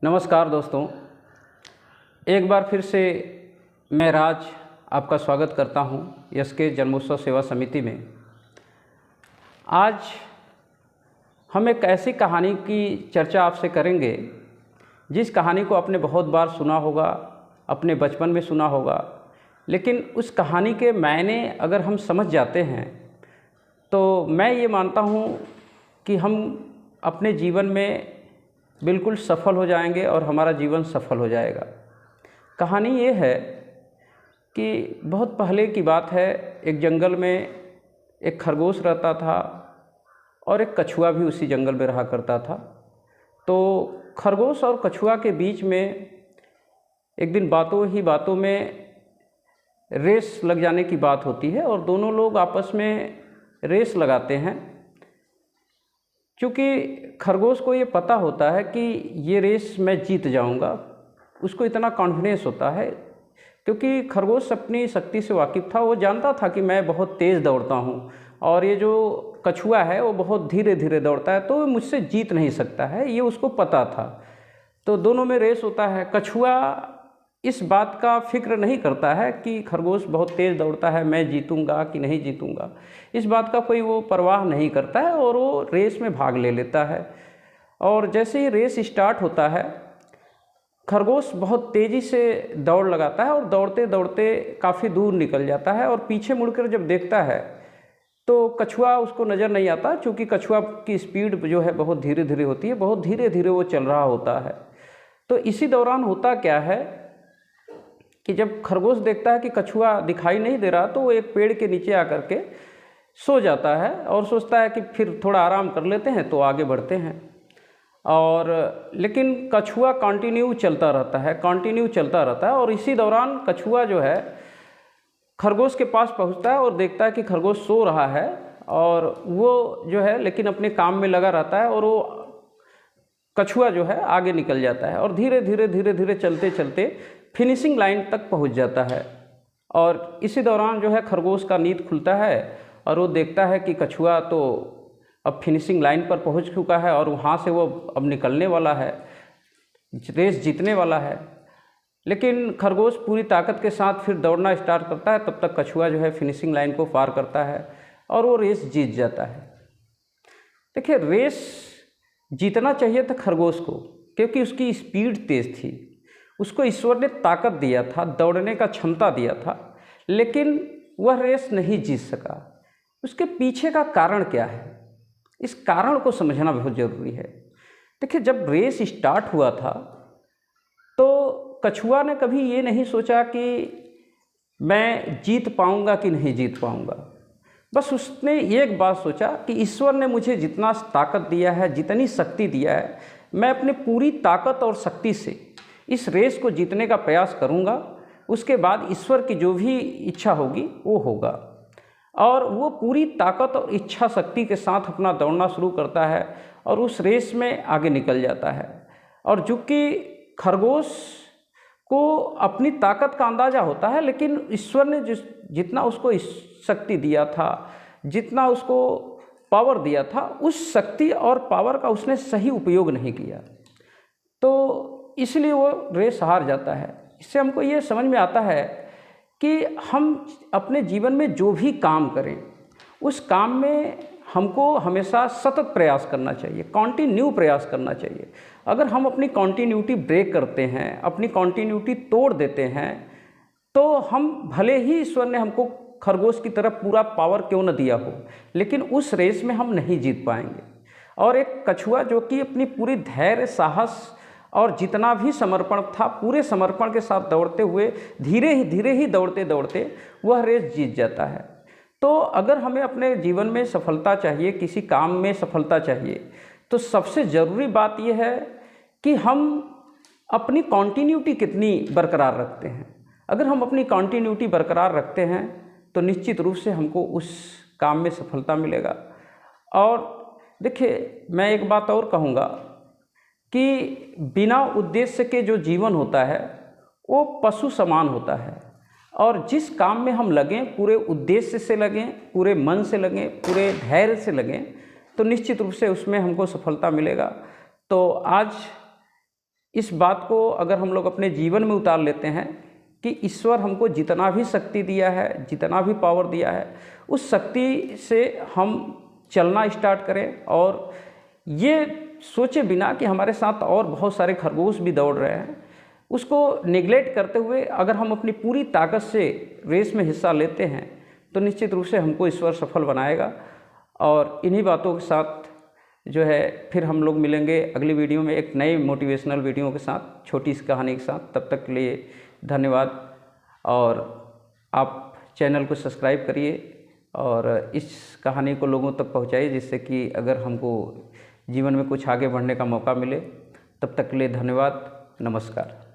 नमस्कार दोस्तों, एक बार फिर से मैं राज आपका स्वागत करता हूं यश के जन्मोत्सव सेवा समिति में। आज हम एक ऐसी कहानी की चर्चा आपसे करेंगे जिस कहानी को आपने बहुत बार सुना होगा, अपने बचपन में सुना होगा, लेकिन उस कहानी के मायने अगर हम समझ जाते हैं तो मैं ये मानता हूँ कि हम अपने जीवन में बिल्कुल सफल हो जाएंगे और हमारा जीवन सफल हो जाएगा। कहानी ये है कि बहुत पहले की बात है, एक जंगल में एक खरगोश रहता था और एक कछुआ भी उसी जंगल में रहा करता था। तो खरगोश और कछुआ के बीच में एक दिन बातों ही बातों में रेस लग जाने की बात होती है और दोनों लोग आपस में रेस लगाते हैं। क्योंकि खरगोश को ये पता होता है कि ये रेस मैं जीत जाऊंगा, उसको इतना कॉन्फिडेंस होता है क्योंकि खरगोश अपनी शक्ति से वाकिफ़ था। वो जानता था कि मैं बहुत तेज़ दौड़ता हूँ और ये जो कछुआ है वो बहुत धीरे धीरे दौड़ता है, तो मुझसे जीत नहीं सकता है, ये उसको पता था। तो दोनों में रेस होता है। कछुआ इस बात का फिक्र नहीं करता है कि खरगोश बहुत तेज़ दौड़ता है, मैं जीतूंगा कि नहीं जीतूंगा, इस बात का कोई वो परवाह नहीं करता है और वो रेस में भाग ले लेता है। और जैसे ही रेस स्टार्ट होता है, खरगोश बहुत तेज़ी से दौड़ लगाता है और दौड़ते दौड़ते काफ़ी दूर निकल जाता है और पीछे मुड़कर जब देखता है तो कछुआ उसको नज़र नहीं आता, क्योंकि कछुआ की स्पीड जो है बहुत धीरे धीरे होती है, बहुत धीरे धीरे वो चल रहा होता है। तो इसी दौरान होता क्या है कि जब खरगोश देखता है कि कछुआ दिखाई नहीं दे रहा तो वो एक पेड़ के नीचे आकर के सो जाता है और सोचता है कि फिर थोड़ा आराम कर लेते हैं तो आगे बढ़ते हैं। और लेकिन कछुआ कंटिन्यू चलता रहता है और इसी दौरान कछुआ जो है खरगोश के पास पहुंचता है और देखता है कि खरगोश सो रहा है और वो जो है लेकिन अपने काम में लगा रहता है और वो कछुआ जो है आगे निकल जाता है और धीरे धीरे चलते चलते फिनिशिंग लाइन तक पहुंच जाता है। और इसी दौरान जो है खरगोश का नींद खुलता है और वो देखता है कि कछुआ तो अब फिनिशिंग लाइन पर पहुंच चुका है और वहाँ से वो अब निकलने वाला है, रेस जीतने वाला है। लेकिन खरगोश पूरी ताकत के साथ फिर दौड़ना स्टार्ट करता है, तब तक कछुआ जो है फिनिशिंग लाइन को पार करता है और वो रेस जीत जाता है। देखिए, रेस जीतना चाहिए था खरगोश को क्योंकि उसकी स्पीड तेज़ थी, उसको ईश्वर ने ताकत दिया था, दौड़ने का क्षमता दिया था, लेकिन वह रेस नहीं जीत सका। उसके पीछे का कारण क्या है, इस कारण को समझना बहुत ज़रूरी है। देखिए, जब रेस स्टार्ट हुआ था तो कछुआ ने कभी ये नहीं सोचा कि मैं जीत पाऊंगा कि नहीं जीत पाऊंगा। बस उसने एक बात सोचा कि ईश्वर ने मुझे जितना ताकत दिया है, जितनी शक्ति दिया है, मैं अपनी पूरी ताकत और शक्ति से इस रेस को जीतने का प्रयास करूंगा। उसके बाद ईश्वर की जो भी इच्छा होगी वो होगा। और वो पूरी ताकत और इच्छा शक्ति के साथ अपना दौड़ना शुरू करता है और उस रेस में आगे निकल जाता है। और चूँकि खरगोश को अपनी ताकत का अंदाज़ा होता है, लेकिन ईश्वर ने जितना उसको शक्ति दिया था, जितना उसको पावर दिया था, उस शक्ति और पावर का उसने सही उपयोग नहीं किया, तो इसलिए वो रेस हार जाता है। इससे हमको ये समझ में आता है कि हम अपने जीवन में जो भी काम करें उस काम में हमको हमेशा सतत प्रयास करना चाहिए, कॉन्टिन्यू प्रयास करना चाहिए। अगर हम अपनी कॉन्टिन्यूटी ब्रेक करते हैं, अपनी कॉन्टिन्यूटी तोड़ देते हैं, तो हम भले ही ईश्वर ने हमको खरगोश की तरफ पूरा पावर क्यों न दिया हो, लेकिन उस रेस में हम नहीं जीत पाएंगे। और एक कछुआ जो कि अपनी पूरी धैर्य, साहस और जितना भी समर्पण था, पूरे समर्पण के साथ दौड़ते हुए धीरे ही दौड़ते दौड़ते वह रेस जीत जाता है। तो अगर हमें अपने जीवन में सफलता चाहिए, किसी काम में सफलता चाहिए, तो सबसे ज़रूरी बात यह है कि हम अपनी कॉन्टिन्यूटी कितनी बरकरार रखते हैं। अगर हम अपनी कॉन्टिन्यूटी बरकरार रखते हैं तो निश्चित रूप से हमको उस काम में सफलता मिलेगा। और देखिए, मैं एक बात और कहूँगा कि बिना उद्देश्य के जो जीवन होता है वो पशु समान होता है। और जिस काम में हम लगें, पूरे उद्देश्य से लगें, पूरे मन से लगें, पूरे धैर्य से लगें, तो निश्चित रूप से उसमें हमको सफलता मिलेगा। तो आज इस बात को अगर हम लोग अपने जीवन में उतार लेते हैं कि ईश्वर हमको जितना भी शक्ति दिया है, जितना भी पावर दिया है, उस शक्ति से हम चलना स्टार्ट करें और ये सोचे बिना कि हमारे साथ और बहुत सारे खरगोश भी दौड़ रहे हैं, उसको नेग्लेक्ट करते हुए अगर हम अपनी पूरी ताकत से रेस में हिस्सा लेते हैं तो निश्चित रूप से हमको ईश्वर सफल बनाएगा। और इन्हीं बातों के साथ जो है फिर हम लोग मिलेंगे अगली वीडियो में एक नई मोटिवेशनल वीडियो के साथ, छोटी सी कहानी के साथ। तब तक के लिए धन्यवाद। और आप चैनल को सब्सक्राइब करिए और इस कहानी को लोगों तक पहुंचाइए, जिससे कि अगर हमको जीवन में कुछ आगे बढ़ने का मौका मिले। तब तक के लिए धन्यवाद, नमस्कार।